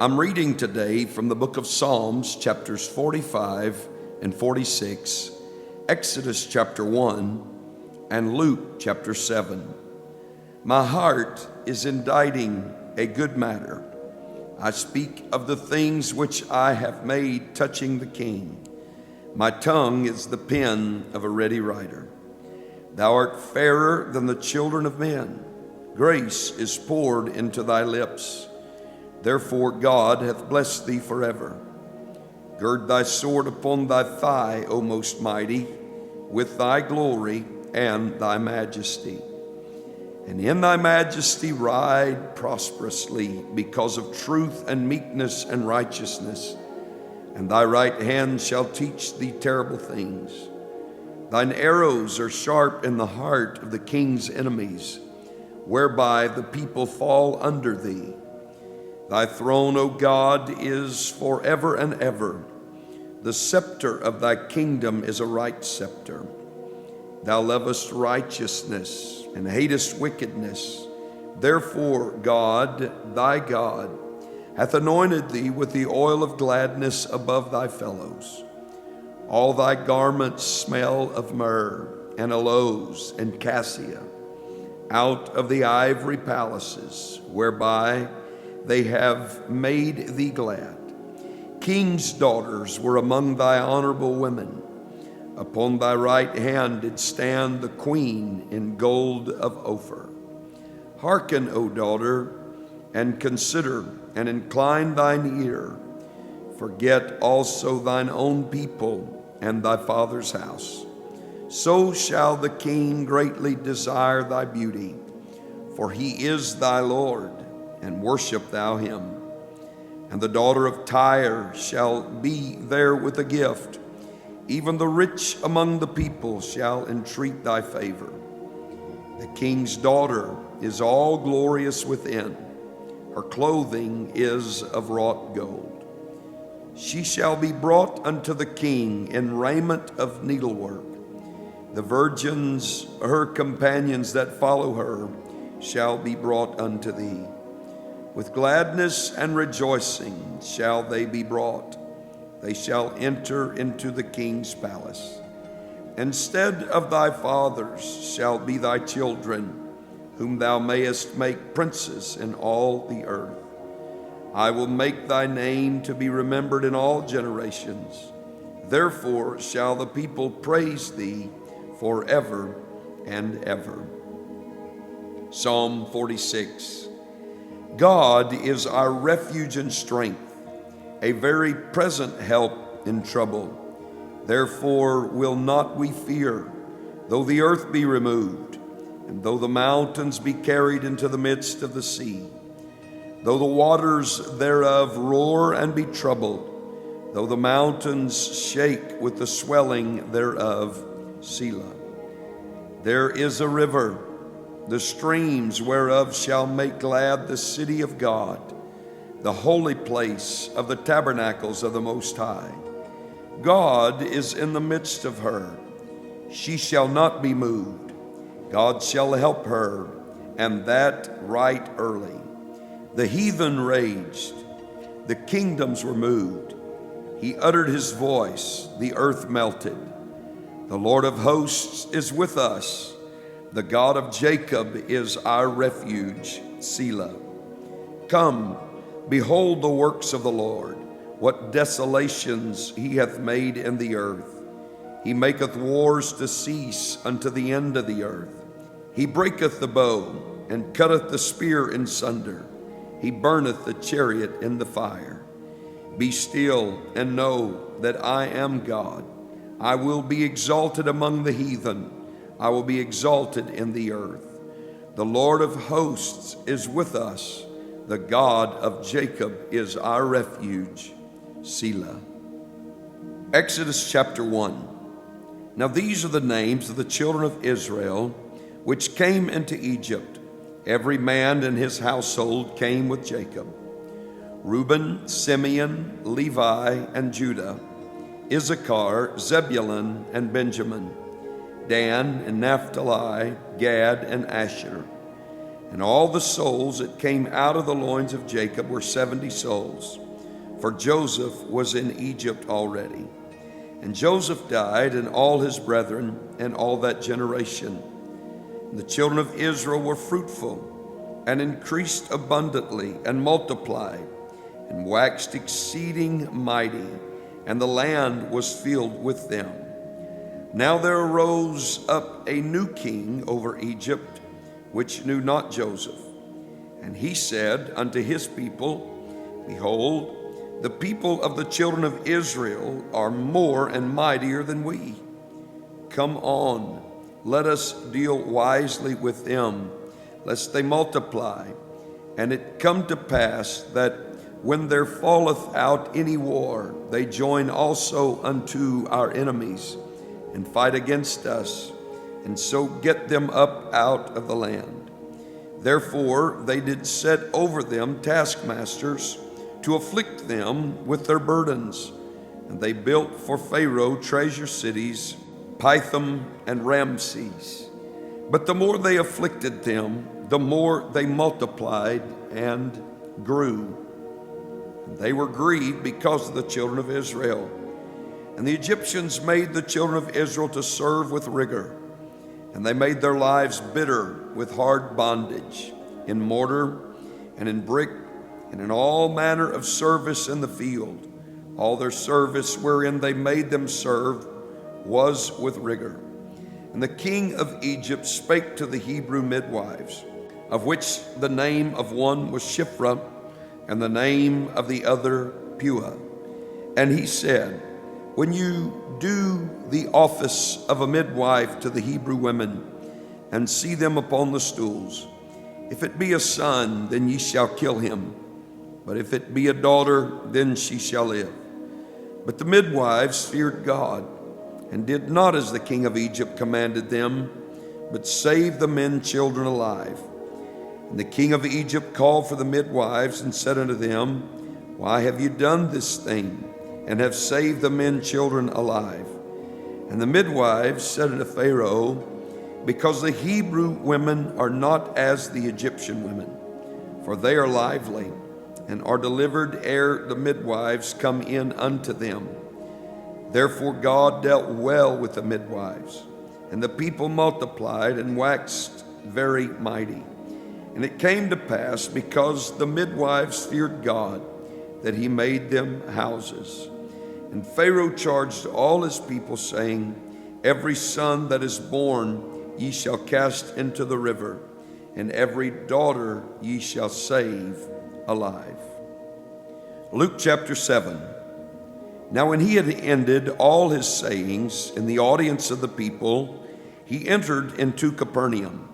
I'm reading today from the book of Psalms, chapters 45 and 46, Exodus chapter 1, and Luke chapter 7. My heart is inditing a good matter. I speak of the things which I have made touching the king. My tongue is the pen of a ready writer. Thou art fairer than the children of men. Grace is poured into thy lips. Therefore God hath blessed thee forever. Gird thy sword upon thy thigh, O most mighty, with thy glory and thy majesty. And in thy majesty ride prosperously, because of truth and meekness and righteousness. And thy right hand shall teach thee terrible things. Thine arrows are sharp in the heart of the king's enemies, whereby the people fall under thee. Thy throne, O God, is forever and ever. The scepter of thy kingdom is a right scepter. Thou lovest righteousness and hatest wickedness. Therefore God, thy God, hath anointed thee with the oil of gladness above thy fellows. All thy garments smell of myrrh and aloes and cassia, out of the ivory palaces, whereby they have made thee glad. King's daughters were among thy honorable women. Upon thy right hand did stand the queen in gold of Ophir. Hearken, O daughter, and consider, and incline thine ear. Forget also thine own people and thy father's house. So shall the king greatly desire thy beauty, for he is thy Lord, and worship thou him. And the daughter of Tyre shall be there with a gift. Even the rich among the people shall entreat thy favor. The king's daughter is all glorious within. Her clothing is of wrought gold. She shall be brought unto the king in raiment of needlework. The virgins, her companions that follow her, shall be brought unto thee. With gladness and rejoicing shall they be brought. They shall enter into the king's palace. Instead of thy fathers shall be thy children, whom thou mayest make princes in all the earth. I will make thy name to be remembered in all generations. Therefore shall the people praise thee forever and ever. Psalm 46. God is our refuge and strength, a very present help in trouble. Therefore will not we fear, though the earth be removed, and though the mountains be carried into the midst of the sea, though the waters thereof roar and be troubled, though the mountains shake with the swelling thereof. Selah. There is a river, the streams whereof shall make glad the city of God, the holy place of the tabernacles of the Most High. God is in the midst of her. She shall not be moved. God shall help her, and that right early. The heathen raged. The kingdoms were moved. He uttered his voice. The earth melted. The Lord of hosts is with us. The God of Jacob is our refuge. Selah. Come, behold the works of the Lord, what desolations he hath made in the earth. He maketh wars to cease unto the end of the earth. He breaketh the bow, and cutteth the spear in sunder. He burneth the chariot in the fire. Be still, and know that I am God. I will be exalted among the heathen. I will be exalted in the earth. The Lord of hosts is with us. The God of Jacob is our refuge. Selah. Exodus chapter 1. Now these are the names of the children of Israel which came into Egypt. Every man in his household came with Jacob. Reuben, Simeon, Levi, and Judah, Issachar, Zebulun, and Benjamin, Dan and Naphtali, Gad and Asher. And all the souls that came out of the loins of Jacob were 70 souls, for Joseph was in Egypt already. And Joseph died, and all his brethren, and all that generation. And the children of Israel were fruitful, and increased abundantly, and multiplied, and waxed exceeding mighty, and the land was filled with them. Now there arose up a new king over Egypt, which knew not Joseph. And he said unto his people, Behold, the people of the children of Israel are more and mightier than we. Come on, let us deal wisely with them, lest they multiply. And it come to pass that when there falleth out any war, they join also unto our enemies, and fight against us, and so get them up out of the land. Therefore they did set over them taskmasters to afflict them with their burdens. And they built for Pharaoh treasure cities, Pithom and Ramses. But the more they afflicted them, the more they multiplied and grew. And they were grieved because of the children of Israel. And the Egyptians made the children of Israel to serve with rigor. And they made their lives bitter with hard bondage, in mortar and in brick, and in all manner of service in the field. All their service wherein they made them serve was with rigor. And the king of Egypt spake to the Hebrew midwives, of which the name of one was Shiphrah, and the name of the other Puah. And he said, When you do the office of a midwife to the Hebrew women, and see them upon the stools, if it be a son, then ye shall kill him, but if it be a daughter, then she shall live. But the midwives feared God, and did not as the king of Egypt commanded them, but saved the men children alive. And the king of Egypt called for the midwives, and said unto them, Why have you done this thing, and have saved the men children alive? And the midwives said unto Pharaoh, Because the Hebrew women are not as the Egyptian women, for they are lively, and are delivered ere the midwives come in unto them. Therefore God dealt well with the midwives, and the people multiplied and waxed very mighty. And it came to pass, because the midwives feared God, that he made them houses. And Pharaoh charged all his people, saying, Every son that is born ye shall cast into the river, and every daughter ye shall save alive. Luke chapter 7. Now when he had ended all his sayings in the audience of the people, he entered into Capernaum.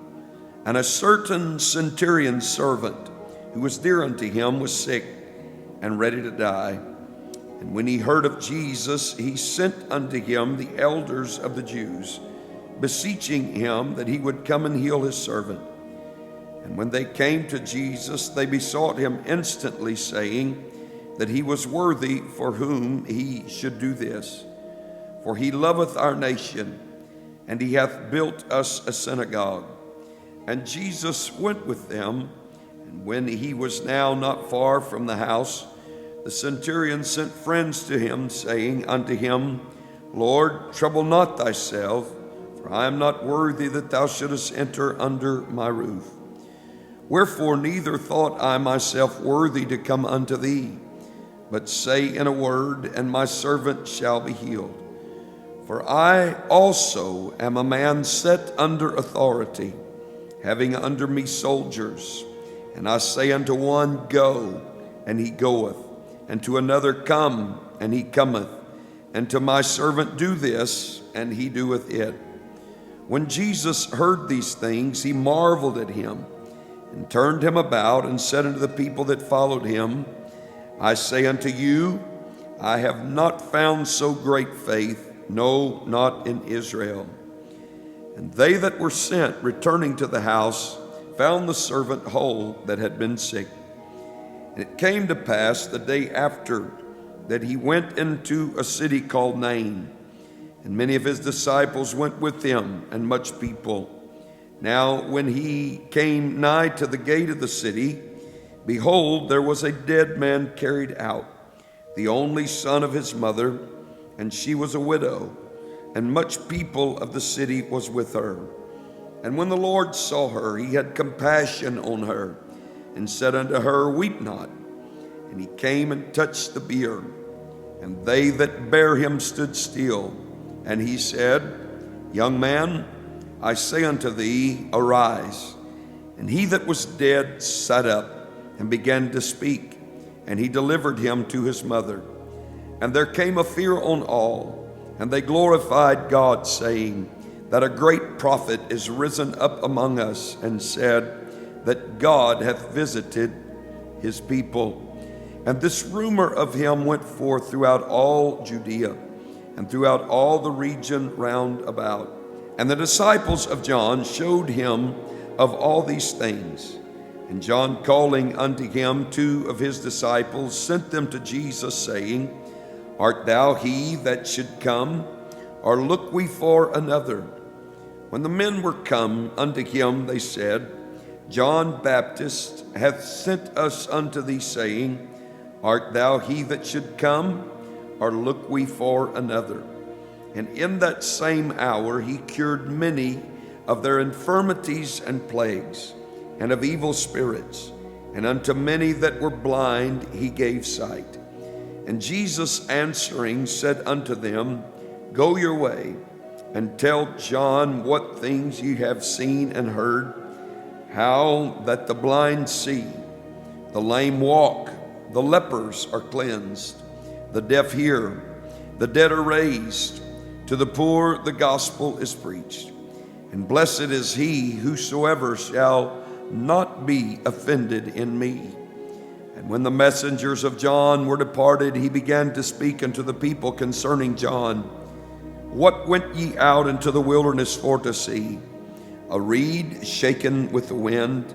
And a certain centurion's servant, who was dear unto him, was sick and ready to die. And when he heard of Jesus, he sent unto him the elders of the Jews, beseeching him that he would come and heal his servant. And when they came to Jesus, they besought him instantly, saying that he was worthy for whom he should do this. For he loveth our nation, and he hath built us a synagogue. And Jesus went with them, and when he was now not far from the house, the centurion sent friends to him, saying unto him, Lord, trouble not thyself, for I am not worthy that thou shouldest enter under my roof. Wherefore neither thought I myself worthy to come unto thee, but say in a word, and my servant shall be healed. For I also am a man set under authority, having under me soldiers. And I say unto one, Go, and he goeth, and to another, Come, and he cometh, and to my servant, Do this, and he doeth it. When Jesus heard these things, he marveled at him, and turned him about, and said unto the people that followed him, I say unto you, I have not found so great faith, no, not in Israel. And they that were sent, returning to the house, found the servant whole that had been sick. And it came to pass the day after that he went into a city called Nain, and many of his disciples went with him, and much people. Now when he came nigh to the gate of the city, behold, there was a dead man carried out, the only son of his mother, and she was a widow, and much people of the city was with her. And when the Lord saw her, he had compassion on her, and said unto her, Weep not. And he came and touched the bier, and they that bare him stood still. And he said, Young man, I say unto thee, arise. And he that was dead sat up, and began to speak, and he delivered him to his mother. And there came a fear on all, and they glorified God, saying, that a great prophet is risen up among us, and said that God hath visited his people. And this rumor of him went forth throughout all Judea, and throughout all the region round about. And the disciples of John showed him of all these things. And John, calling unto him 2 of his disciples, sent them to Jesus, saying, Art thou he that should come, or look we for another? When the men were come unto him, they said, John Baptist hath sent us unto thee, saying, Art thou he that should come, or look we for another? And in that same hour he cured many of their infirmities and plagues, and of evil spirits, and unto many that were blind he gave sight. And Jesus answering said unto them, Go your way, and tell John what things ye have seen and heard, how that the blind see, the lame walk, the lepers are cleansed, the deaf hear, the dead are raised, to the poor the gospel is preached. And blessed is he whosoever shall not be offended in me. And when the messengers of John were departed, he began to speak unto the people concerning John. What went ye out into the wilderness for to see? A reed shaken with the wind?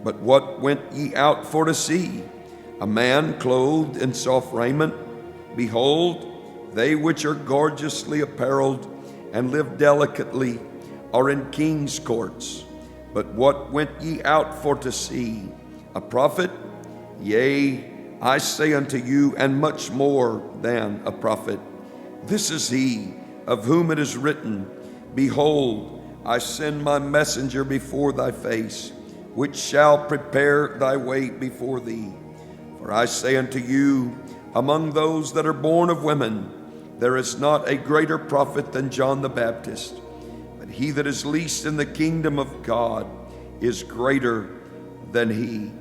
But what went ye out for to see? A man clothed in soft raiment? Behold, they which are gorgeously apparelled and live delicately are in king's courts. But what went ye out for to see? A prophet? Yea, I say unto you, and much more than a prophet. This is he of whom it is written, Behold, I send my messenger before thy face, which shall prepare thy way before thee. For I say unto you, among those that are born of women, there is not a greater prophet than John the Baptist. But he that is least in the kingdom of God is greater than he.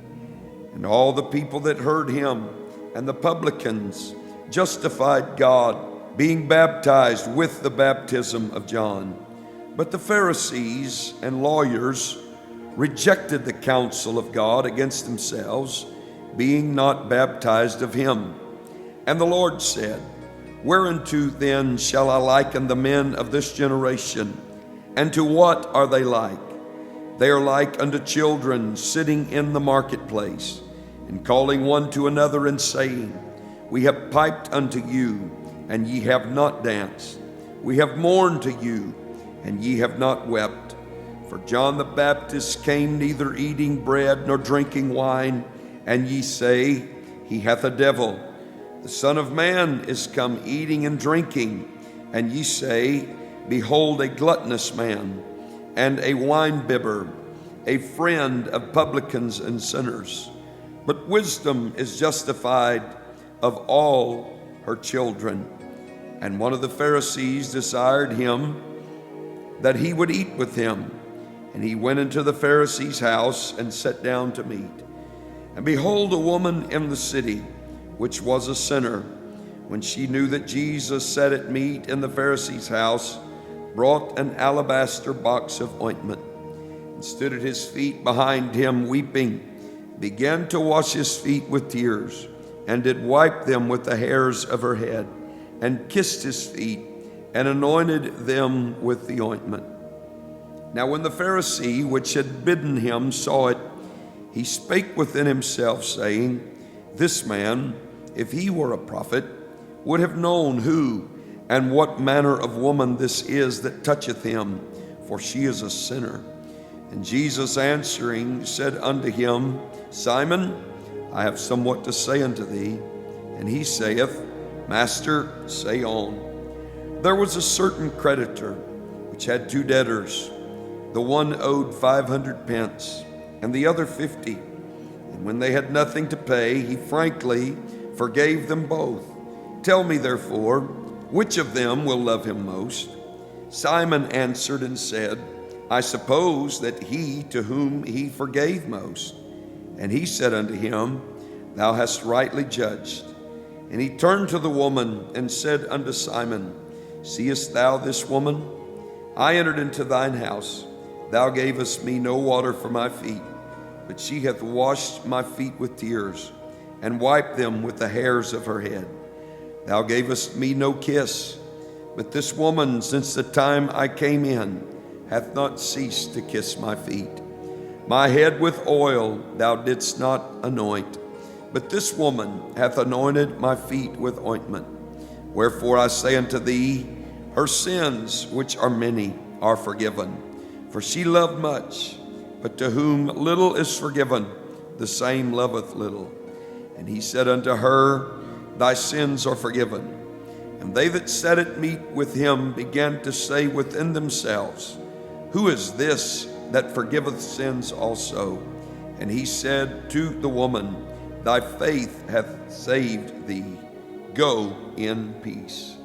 And all the people that heard him and the publicans justified God, being baptized with the baptism of John. But the Pharisees and lawyers rejected the counsel of God against themselves, being not baptized of him. And the Lord said, Whereunto then shall I liken the men of this generation? And to what are they like? They are like unto children sitting in the marketplace, and calling one to another, and saying, We have piped unto you, and ye have not danced. We have mourned to you, and ye have not wept. For John the Baptist came neither eating bread nor drinking wine, and ye say, He hath a devil. The Son of Man is come eating and drinking, and ye say, Behold, a gluttonous man, and a winebibber, a friend of publicans and sinners. But wisdom is justified of all her children. And one of the Pharisees desired him that he would eat with him. And he went into the Pharisee's house and sat down to meat. And behold, a woman in the city, which was a sinner, when she knew that Jesus sat at meat in the Pharisee's house, brought an alabaster box of ointment, and stood at his feet behind him, weeping, began to wash his feet with tears, and did wipe them with the hairs of her head, and kissed his feet, and anointed them with the ointment. Now when the Pharisee which had bidden him saw it, he spake within himself, saying, This man, if he were a prophet, would have known who and what manner of woman this is that toucheth him, for she is a sinner. And Jesus answering said unto him, Simon, I have somewhat to say unto thee. And he saith, Master, say on. There was a certain creditor which had 2 debtors. The one owed 500 pence, and the other 50. And when they had nothing to pay, he frankly forgave them both. Tell me therefore, which of them will love him most? Simon answered and said, I suppose that he to whom he forgave most. And he said unto him, Thou hast rightly judged. And he turned to the woman and said unto Simon, Seest thou this woman? I entered into thine house. Thou gavest me no water for my feet, but she hath washed my feet with tears, and wiped them with the hairs of her head. Thou gavest me no kiss, but this woman, since the time I came in, hath not ceased to kiss my feet. My head with oil thou didst not anoint, but this woman hath anointed my feet with ointment. Wherefore I say unto thee, her sins, which are many, are forgiven. For she loved much, but to whom little is forgiven, the same loveth little. And he said unto her, Thy sins are forgiven. And they that sat at meat with him began to say within themselves, Who is this that forgiveth sins also? And he said to the woman, Thy faith hath saved thee. Go in peace.